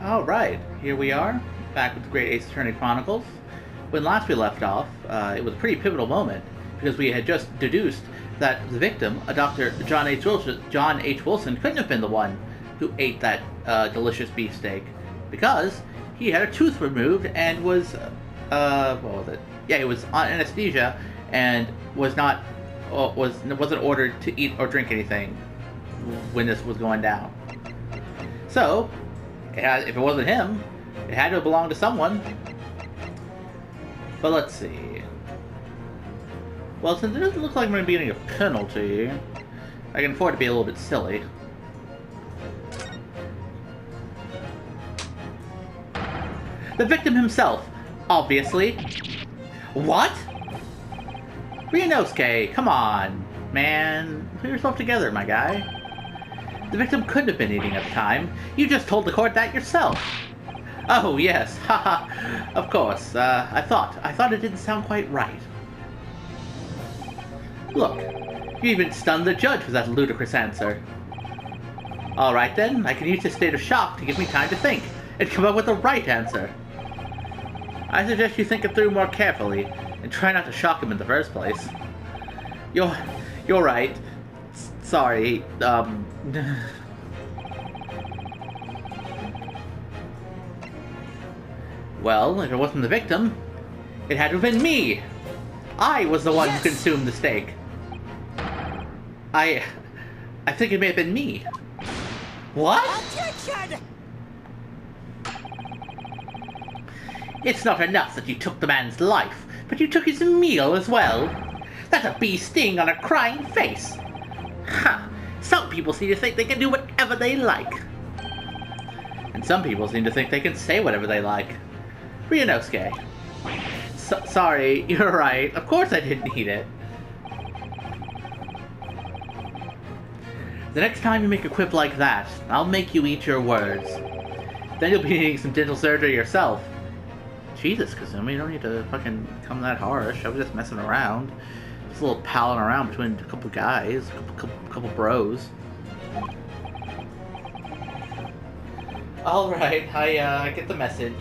Alright, here we are, back with the Great Ace Attorney Chronicles. When last we left off, it was a pretty pivotal moment, because we had just deduced that the victim, a Dr. John H. Wilson, couldn't have been the one who ate that delicious beefsteak, because he had a tooth removed and was, what was it? Yeah, he was on anesthesia and wasn't ordered to eat or drink anything when this was going down. So, if it wasn't him, it had to have belonged to someone. But let's see. Well, since it doesn't look like I'm going to be getting a penalty, I can afford to be a little bit silly. The victim himself, obviously. What? Ryunosuke, come on, man. Put yourself together, my guy. The victim couldn't have been eating at the time. You just told the court that yourself. Oh, yes. Haha. Of course. I thought it didn't sound quite right. Look, you even stunned the judge with that ludicrous answer. Alright then, I can use this state of shock to give me time to think and come up with the right answer. I suggest you think it through more carefully and try not to shock him in the first place. You're right. Sorry, Well, if it wasn't the victim, it had to have been me! I was the one who consumed the steak. I think it may have been me. What? Objection! It's not enough that you took the man's life, but you took his meal as well. That's a bee sting on a crying face. Ha! Some people seem to think they can do whatever they like. And some people seem to think they can say whatever they like. Ryunosuke. Sorry, you're right. Of course I didn't eat it. The next time you make a quip like that, I'll make you eat your words. Then you'll be needing some dental surgery yourself. Jesus, Kazumi, you don't need to fucking come that harsh. I was just messing around. Just a little palling around between a couple guys, a couple bros. Alright, I get the message.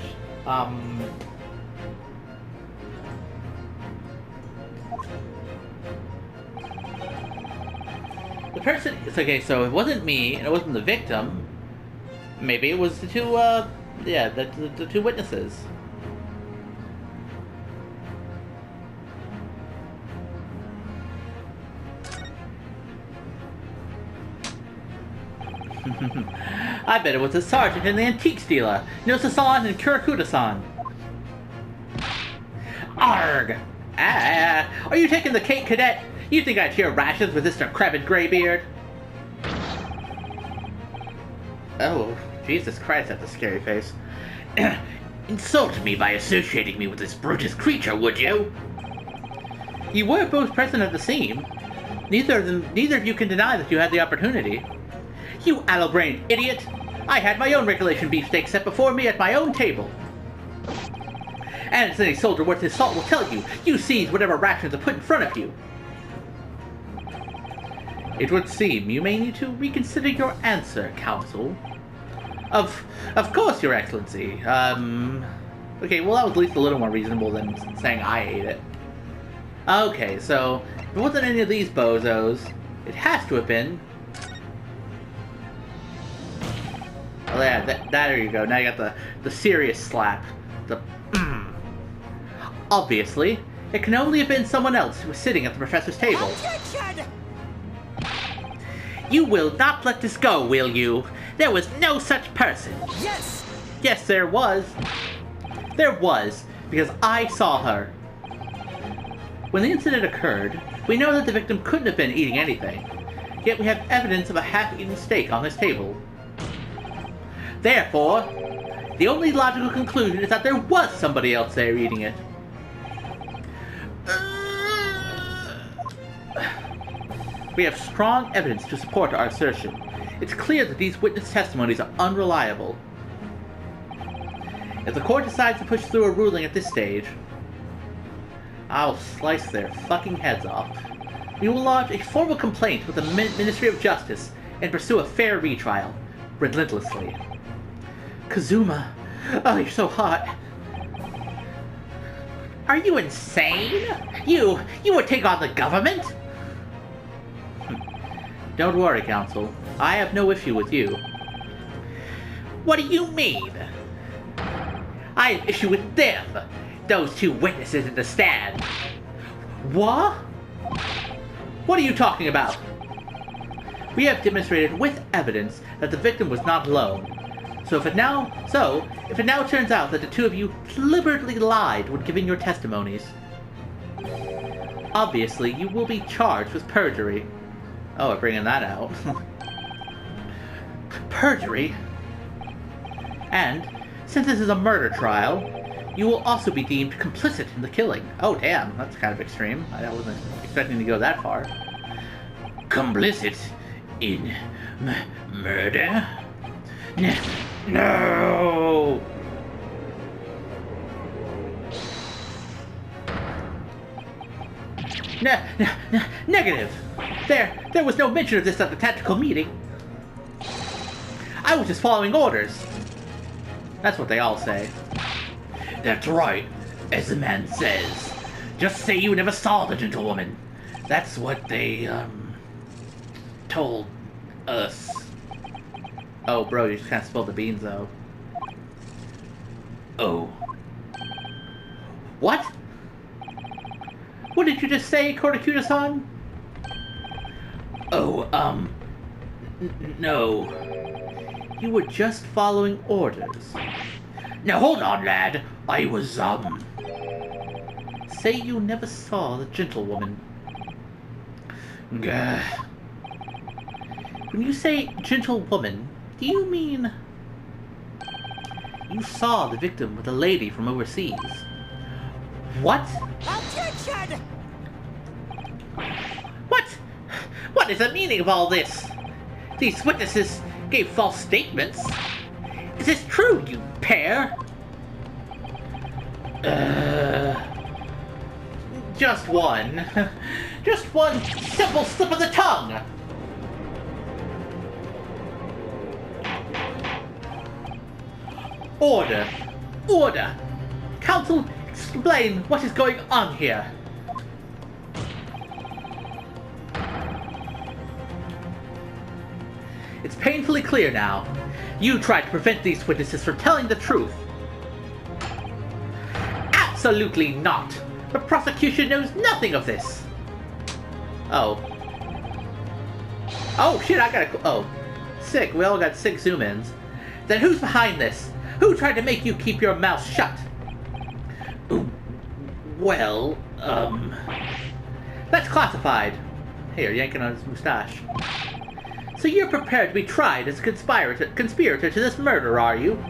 The person... Okay, so it wasn't me, and it wasn't the victim. Maybe it was the two, the two witnesses. I bet it was the sergeant and the antiques dealer, Nosa-san and Kurakuda-san. Arg! Ah! Are you taking the cake, cadet? You think I'd share rations with Mr. Crabbed Greybeard? Oh, Jesus Christ, that's a scary face. Insult me by associating me with this brutish creature, would you? You were both present at the scene. Neither of you can deny that you had the opportunity. You allow-brained idiot! I had my own regulation beefsteak set before me at my own table. And as any soldier worth his salt will tell you, you seized whatever rations are put in front of you. It would seem you may need to reconsider your answer, counsel. Of course, Your Excellency. Okay, well that was at least a little more reasonable than saying I ate it. Okay, so if it wasn't any of these bozos, it has to have been... Oh yeah, there you go. Now you got the serious slap. The Obviously, it can only have been someone else who was sitting at the professor's table. Objection! You will not let this go, will you? There was no such person. Yes! Yes, there was. There was, because I saw her. When the incident occurred, we know that the victim couldn't have been eating anything. Yet we have evidence of a half-eaten steak on this table. Therefore, the only logical conclusion is that there was somebody else there eating it. We have strong evidence to support our assertion. It's clear that these witness testimonies are unreliable. If the court decides to push through a ruling at this stage, I'll slice their fucking heads off. We will lodge a formal complaint with the Ministry of Justice and pursue a fair retrial, relentlessly. Kazuma. Oh, you're so hot. Are you insane? You would take on the government? Don't worry, Counsel. I have no issue with you. What do you mean? I have issue with them. Those two witnesses in the stand. What? What are you talking about? We have demonstrated with evidence that the victim was not alone. So if it now turns out that the two of you deliberately lied when giving your testimonies, obviously you will be charged with perjury. Oh, we're bringing that out. Perjury? And, since this is a murder trial, you will also be deemed complicit in the killing. Oh, damn, that's kind of extreme. I wasn't expecting to go that far. Complicit in murder? No! Negative! There was no mention of this at the tactical meeting. I was just following orders. That's what they all say. That's right, as the man says. Just say you never saw the gentlewoman. That's what they, told us. Oh, bro, you just kind of spilled the beans, though. Oh. What? What did you just say, Kodakuta-san? Oh, no. You were just following orders. Now hold on, lad. I was, Say you never saw the gentlewoman. Gah. When you say gentlewoman, do you mean you saw the victim with a lady from overseas? What? Attention! What? What is the meaning of all this? These witnesses gave false statements. Is this true, you pair? Just one. Just one simple slip of the tongue. Order. Order. Counsel, explain what is going on here. It's painfully clear now. You tried to prevent these witnesses from telling the truth. Absolutely not. The prosecution knows nothing of this. Oh. Oh, shit, I gotta... Oh. Sick. We all got sick zoom-ins. Then who's behind this? Who tried to make you keep your mouth shut? Well, that's classified. Here, yanking on his mustache. So you're prepared to be tried as a conspirator to this murder, are you?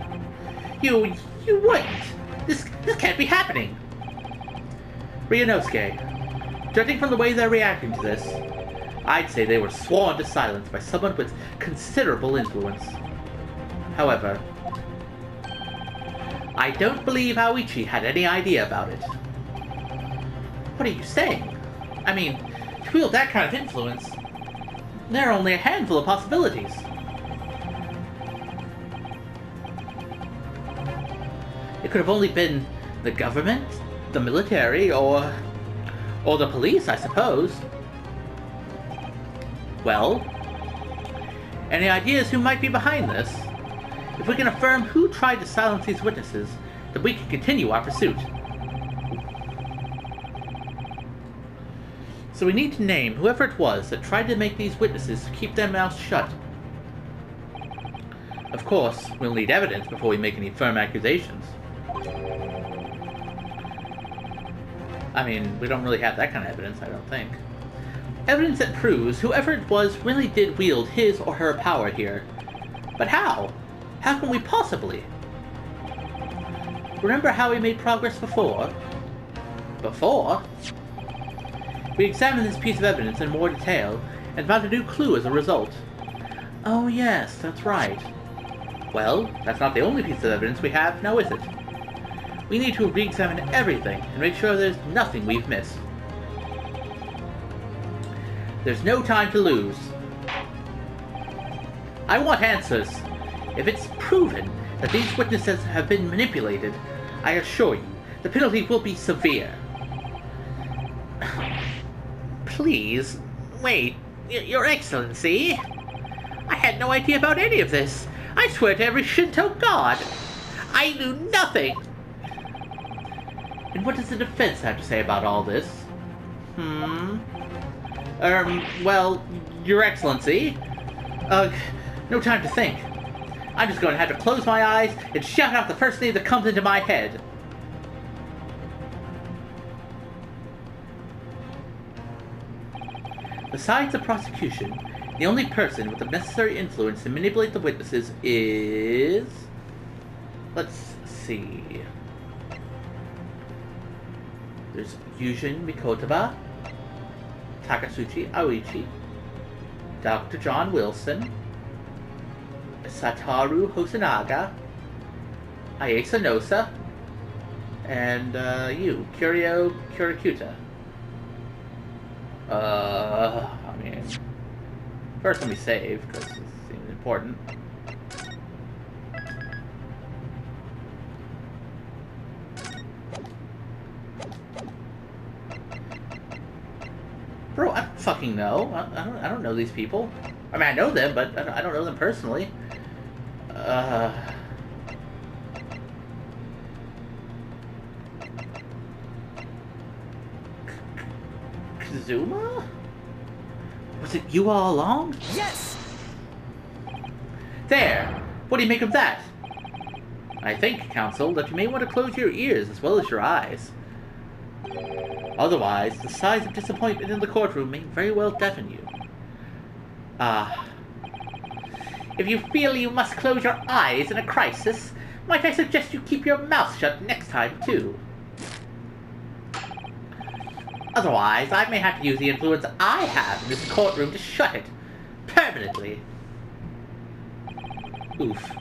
You wouldn't. This can't be happening. Ryunosuke, judging from the way they're reacting to this, I'd say they were sworn to silence by someone with considerable influence. However, I don't believe Aoichi had any idea about it. What are you saying? I mean, to wield that kind of influence, there are only a handful of possibilities. It could have only been the government, the military, or the police, I suppose. Well, any ideas who might be behind this? If we can affirm who tried to silence these witnesses, then we can continue our pursuit. So we need to name whoever it was that tried to make these witnesses keep their mouths shut. Of course, we'll need evidence before we make any firm accusations. I mean, we don't really have that kind of evidence, I don't think. Evidence that proves whoever it was really did wield his or her power here. But how? How can we possibly? Remember how we made progress before? Before? We examined this piece of evidence in more detail, and found a new clue as a result. Oh yes, that's right. Well, that's not the only piece of evidence we have, now is it? We need to re-examine everything, and make sure there's nothing we've missed. There's no time to lose. I want answers. If it's proven that these witnesses have been manipulated, I assure you, the penalty will be severe. Please, wait, Your Excellency? I had no idea about any of this. I swear to every Shinto god. I knew nothing. And what does the defense have to say about all this? Well, Your Excellency, no time to think. I'm just going to have to close my eyes and shout out the first name that comes into my head. Besides the prosecution, the only person with the necessary influence to manipulate the witnesses is... Let's see... There's Yujin Mikotaba, Takatsuchi Aoichi, Dr. John Wilson, Satoru Hosonaga, Ayesa Nosa, and you, Kurio Kurikuta. I mean, first let me save, because it seems important. Bro, I don't fucking know. I don't know these people. I mean, I know them, but I don't know them personally. Kazuma? Was it you all along? Yes! There! What do you make of that? I think, Counsel, that you may want to close your ears as well as your eyes. Otherwise, the sighs of disappointment in the courtroom may very well deafen you. If you feel you must close your eyes in a crisis, might I suggest you keep your mouth shut next time, too? Otherwise, I may have to use the influence I have in this courtroom to shut it. Permanently. Oof.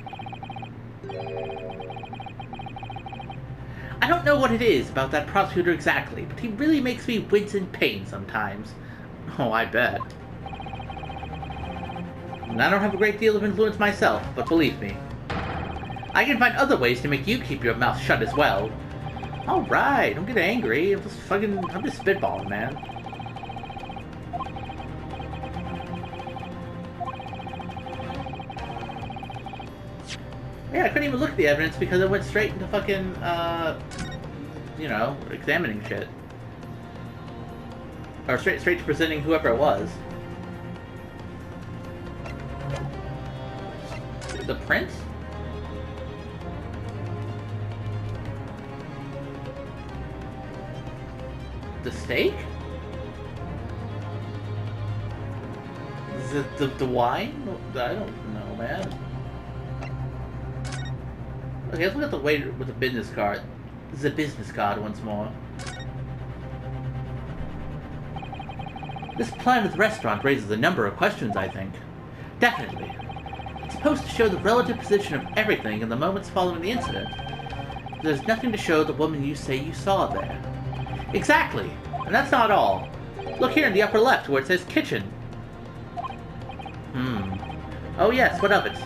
I don't know what it is about that prosecutor exactly, but he really makes me wince in pain sometimes. Oh, I bet. And I don't have a great deal of influence myself, but believe me, I can find other ways to make you keep your mouth shut as well. Alright, don't get angry. I'm just spitballing, man. Yeah, I couldn't even look at the evidence because it went straight into fucking, you know, examining shit. Or straight to presenting whoever it was. The prince? The steak? Is it the wine? I don't know, man. Okay, let's look at the waiter with the business card. This is a business card once more. This plan of the restaurant raises a number of questions, I think. Definitely. It's supposed to show the relative position of everything in the moments following the incident. But there's nothing to show the woman you say you saw there. Exactly! And that's not all. Look here in the upper left where it says kitchen. Oh yes, what of it?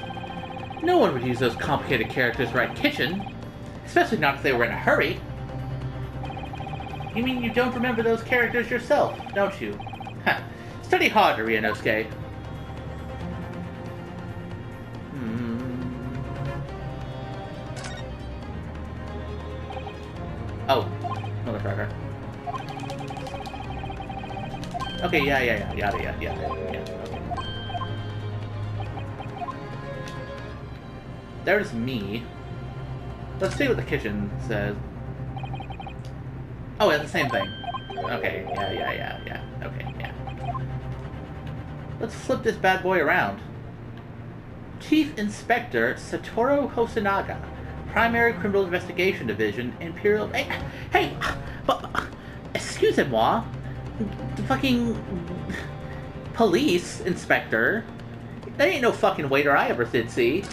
No one would use those complicated characters to write kitchen. Especially not if they were in a hurry. You mean you don't remember those characters yourself, don't you? Ha! Study harder, Ryunosuke. Oh, motherfucker. Okay, yeah, yada, okay. There's me. Let's see what the kitchen says. Oh, it's the same thing. Okay, yeah. Okay, yeah. Let's flip this bad boy around. Chief Inspector Satoru Hosonaga, Primary Criminal Investigation Division, Imperial... Hey! Excusez-moi. The fucking... police inspector. That ain't no fucking waiter I ever did see.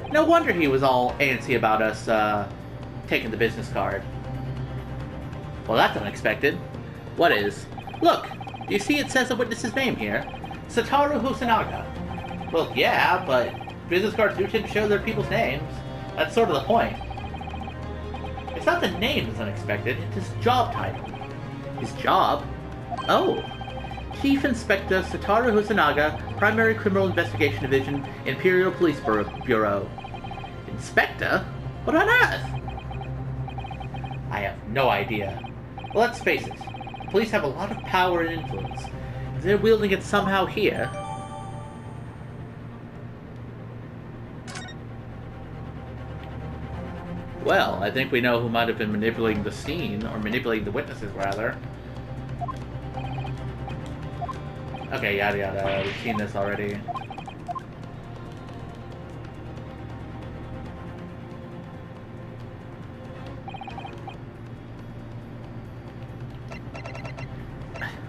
No wonder he was all antsy about us, taking the business card. Well, that's unexpected. What is? Look! Do you see it says the witness's name here? Satoru Hosonaga. Well, yeah, but business cards do tend to show their people's names. That's sort of the point. It's not the name that's unexpected, it's his job title. His job? Oh. Chief Inspector Satoru Hosonaga, Primary Criminal Investigation Division, Imperial Police Bureau. Inspector? What on earth? I have no idea. Well, let's face it. The police have a lot of power and influence. If they're wielding it somehow here... Well, I think we know who might have been manipulating the scene, or manipulating the witnesses, rather. Okay, yada yada, we've seen this already.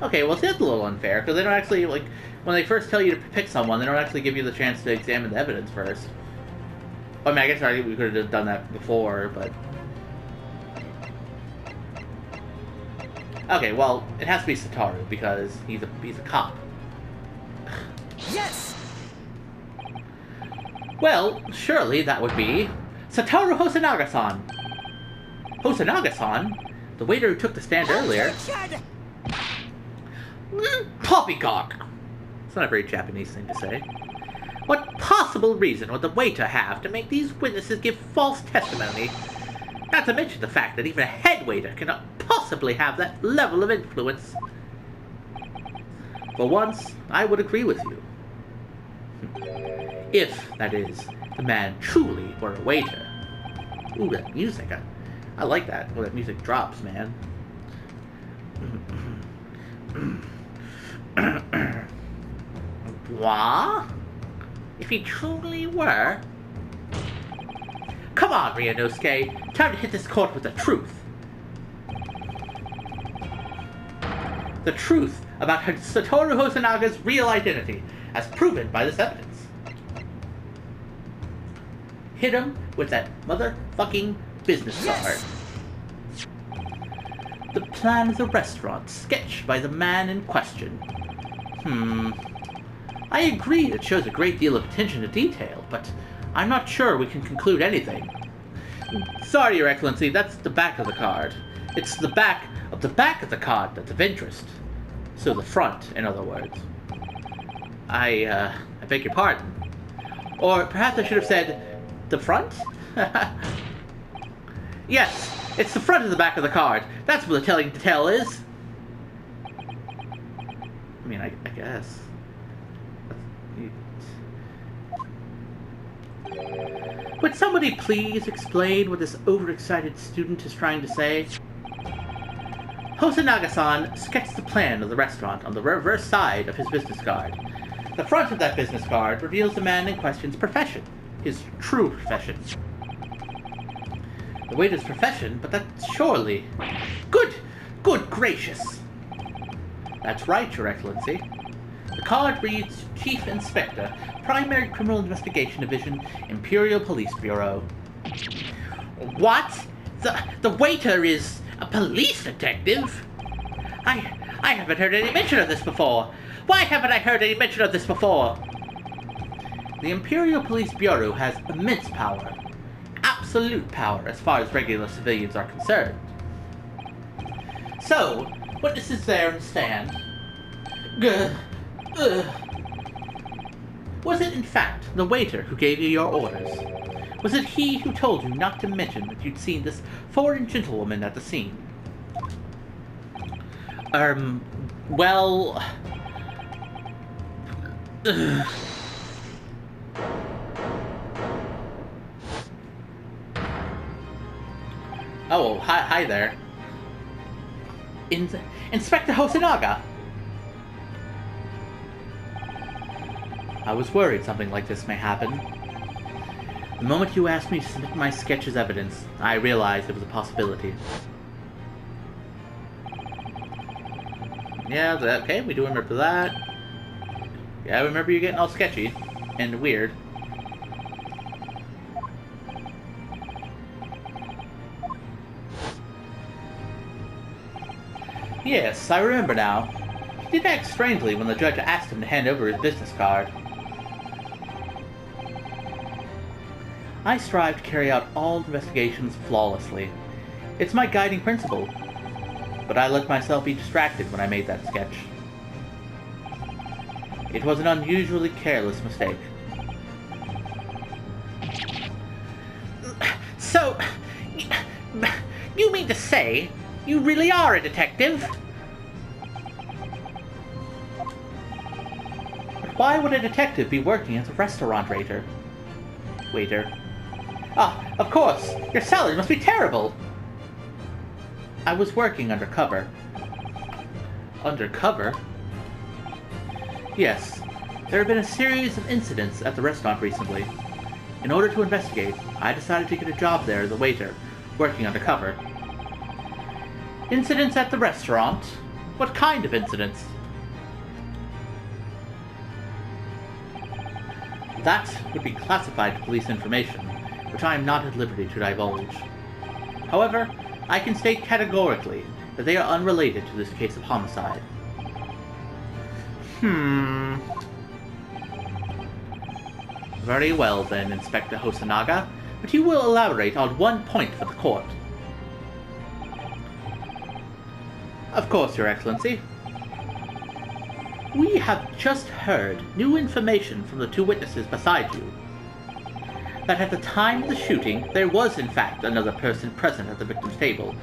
Okay, well, that's a little unfair, because they don't actually, like, when they first tell you to pick someone, they don't actually give you the chance to examine the evidence first. I mean, I guess we could have done that before, but... Okay, well, it has to be Satoru, because he's a cop. Yes! Well, surely that would be... Satoru Hosonaga-san! Hosonaga-san? The waiter who took the stand earlier... Poppycock! It's not a very Japanese thing to say. What possible reason would the waiter have to make these witnesses give false testimony? Not to mention the fact that even a head waiter cannot possibly have that level of influence. For once, I would agree with you. If, that is, the man truly were a waiter. Ooh, that music. I like that. When that music drops, man. What? If he truly were... Come on, Ryunosuke. Time to hit this court with the truth. The truth about Satoru Hosonaga's real identity, as proven by this evidence. Hit him with that motherfucking business card. The plan of the restaurant, sketched by the man in question. I agree it shows a great deal of attention to detail, but I'm not sure we can conclude anything. Sorry, Your Excellency, that's the back of the card. It's the back of the card that's of interest. So the front, in other words. I beg your pardon. Or perhaps I should have said, the front? Yes, it's the front of the back of the card. That's what the telling tale is. I mean, I guess. Would somebody please explain what this overexcited student is trying to say? Hosonaga-san sketched the plan of the restaurant on the reverse side of his business card. The front of that business card reveals the man in question's profession, his true profession. The waiter's profession, but that's surely... Good gracious! That's right, Your Excellency. The card reads Chief Inspector, Primary Criminal Investigation Division, Imperial Police Bureau. What? The waiter is a police detective? I haven't heard any mention of this before. Why haven't I heard any mention of this before? The Imperial Police Bureau has immense power. Absolute power as far as regular civilians are concerned. So, witnesses there and stand. Was it in fact the waiter who gave you your orders? Was it he who told you not to mention that you'd seen this foreign gentlewoman at the scene? Well... Oh, hi there. Inspector Hosonaga! I was worried something like this may happen. The moment you asked me to submit my sketch as evidence, I realized it was a possibility. Yeah, okay, we do remember that. Yeah, I remember you getting all sketchy and weird. Yes, I remember now. He did act strangely when the judge asked him to hand over his business card. I strive to carry out all investigations flawlessly. It's my guiding principle. But I let myself be distracted when I made that sketch. It was an unusually careless mistake. So, you mean to say you really are a detective? But why would a detective be working as a restaurant waiter? Ah, of course, your salary must be terrible. I was working undercover. Undercover? Yes, there have been a series of incidents at the restaurant recently. In order to investigate, I decided to get a job there as a waiter, working undercover. Incidents at the restaurant? What kind of incidents? That would be classified police information, which I am not at liberty to divulge. However, I can state categorically that they are unrelated to this case of homicide. Very well then, Inspector Hosanaga, but you will elaborate on one point for the court. Of course, Your Excellency. We have just heard new information from the two witnesses beside you. That at the time of the shooting, there was in fact another person present at the victim's table.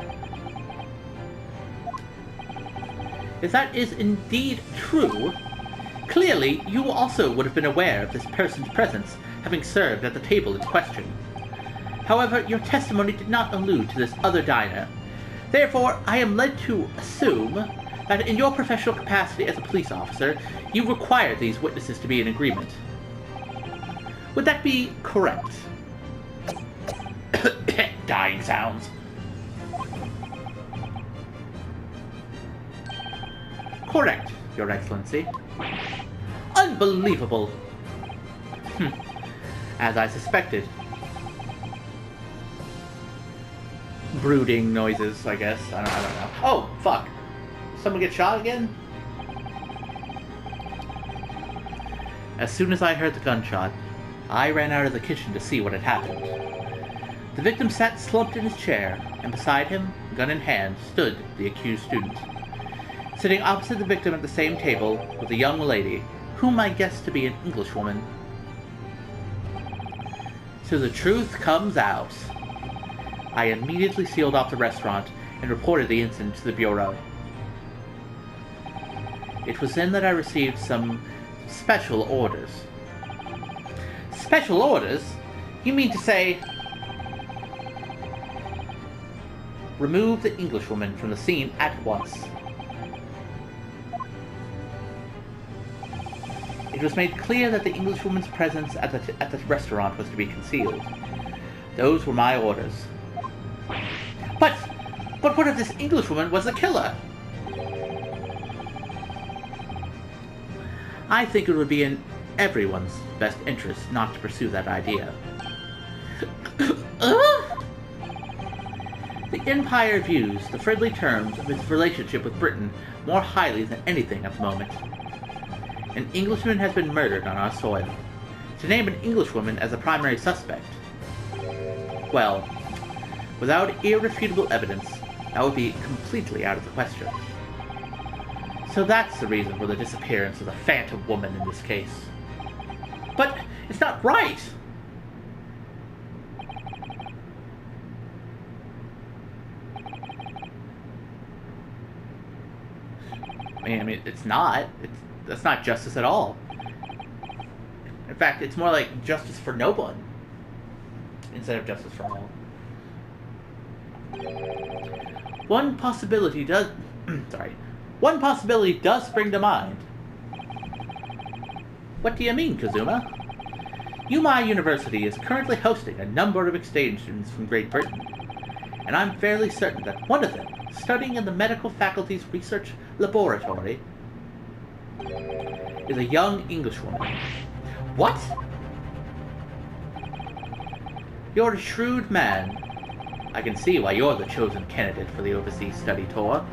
If that is indeed true, clearly you also would have been aware of this person's presence having served at the table in question. However, your testimony did not allude to this other diner. Therefore, I am led to assume that in your professional capacity as a police officer, you require these witnesses to be in agreement. Would that be correct? Dying sounds. Correct, Your Excellency. Unbelievable! As I suspected. Brooding noises, I guess. I don't know. Oh, fuck. Someone get shot again? As soon as I heard the gunshot, I ran out of the kitchen to see what had happened. The victim sat slumped in his chair, and beside him, gun in hand, stood the accused student. Sitting opposite the victim at the same table was a young lady, whom I guessed to be an Englishwoman. So the truth comes out. I immediately sealed off the restaurant and reported the incident to the Bureau. It was then that I received some special orders. Special orders? You mean to say... Remove the Englishwoman from the scene at once. It was made clear that the Englishwoman's presence at the restaurant was to be concealed. Those were my orders. But what if this Englishwoman was the killer? I think it would be in everyone's best interest not to pursue that idea. The Empire views the friendly terms of its relationship with Britain more highly than anything at the moment. An Englishman has been murdered on our soil. To name an Englishwoman as a primary suspect, well, without irrefutable evidence, that would be completely out of the question. So that's the reason for the disappearance of the phantom woman in this case. But it's not right! I mean, it's not. That's not justice at all. In fact, it's more like justice for no one instead of justice for all. One possibility does spring to mind. What do you mean, Kazuma? Yuma University is currently hosting a number of exchange students from Great Britain, and I'm fairly certain that one of them, studying in the medical faculty's research laboratory, is a young Englishwoman. What? You're a shrewd man. I can see why you're the chosen candidate for the overseas study tour.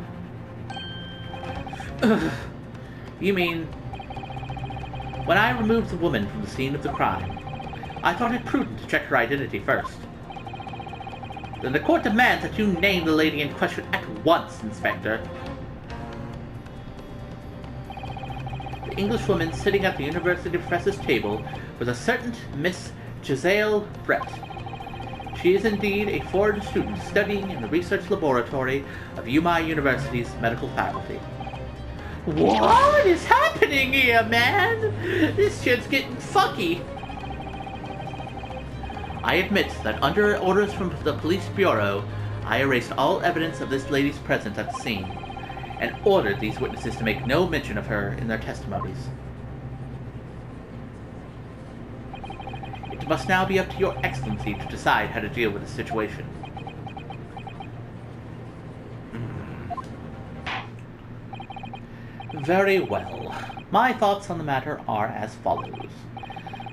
You mean, when I removed the woman from the scene of the crime, I thought it prudent to check her identity first. Then the court demands that you name the lady in question at once, Inspector. The Englishwoman sitting at the university professor's table was a certain Miss Giselle Brett. She is indeed a foreign student studying in the research laboratory of UMI University's medical faculty. What is happening here, man? This shit's getting fucky. I admit that under orders from the police bureau, I erased all evidence of this lady's presence at the scene, and ordered these witnesses to make no mention of her in their testimonies. It must now be up to your excellency to decide how to deal with the situation. Very well. My thoughts on the matter are as follows.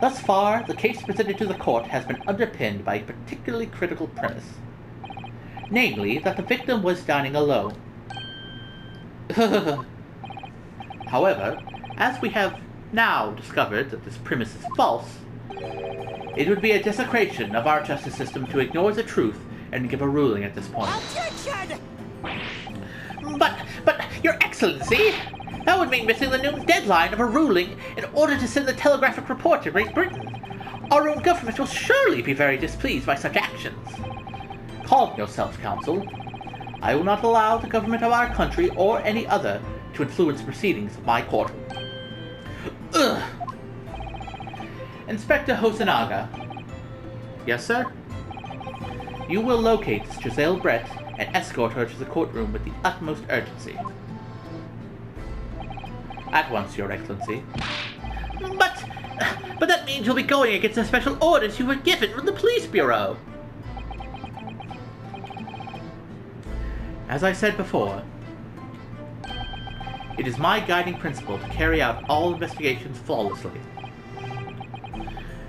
Thus far, the case presented to the court has been underpinned by a particularly critical premise. Namely, that the victim was dining alone. However, as we have now discovered that this premise is false, it would be a desecration of our justice system to ignore the truth and give a ruling at this point. Objection! But, Your Excellency, that would mean missing the noon deadline of a ruling in order to send the telegraphic report to Great Britain. Our own government will surely be very displeased by such actions. Calm yourself, Counsel. I will not allow the government of our country or any other to influence proceedings of my court. Ugh. Inspector Hosonaga. Yes, sir? You will locate Giselle Brett and escort her to the courtroom with the utmost urgency. At once, Your Excellency. But that means you'll be going against the special orders you were given from the police bureau. As I said before, it is my guiding principle to carry out all investigations flawlessly.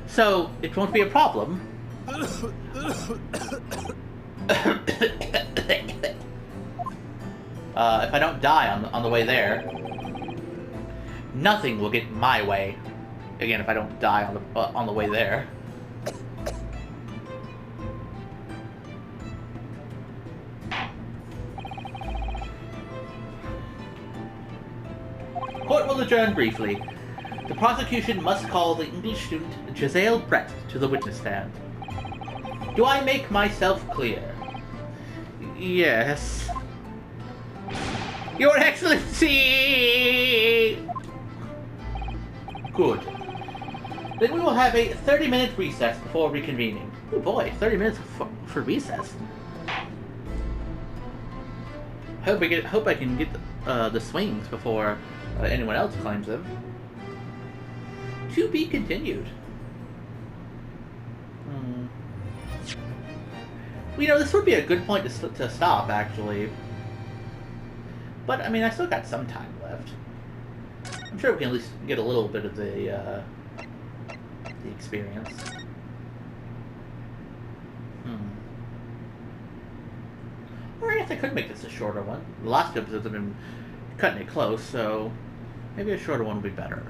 So, it won't be a problem. If I don't die on the way there, nothing will get in my way. Again, if I don't die on the way there. Court will adjourn briefly. The prosecution must call the English student Giselle Brett to the witness stand. Do I make myself clear? Yes. Your Excellency! Good. Then we will have a 30-minute recess before reconvening. Oh boy, 30 minutes for recess. Hope I can get the swings before anyone else claims them. To be continued. You know, this would be a good point to stop, actually. But, I mean, I still got some time left. I'm sure we can at least get a little bit of the experience. Or I guess I could make this a shorter one. The last two episodes have been cutting it close, so maybe a shorter one would be better.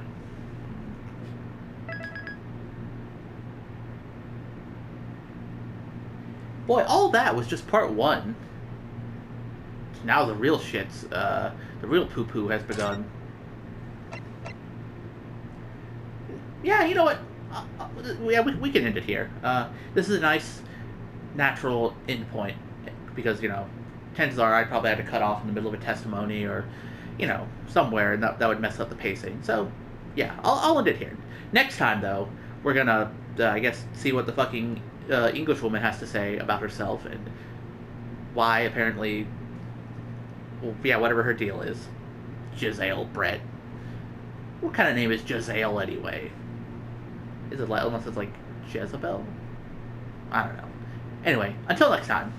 Boy, all that was just part one. Now the real shit's, the real poo-poo has begun. Yeah, you know what? Yeah, we can end it here. This is a nice, natural end point. Because, you know, chances are I'd probably have to cut off in the middle of a testimony or, you know, somewhere, and that would mess up the pacing. So, yeah, I'll end it here. Next time, though, we're gonna, I guess, see what the fucking Englishwoman has to say about herself and why, apparently, well, yeah, whatever her deal is. Giselle Brett. What kind of name is Giselle, anyway? Is it like, unless it's like Jezebel? I don't know. Anyway, until next time.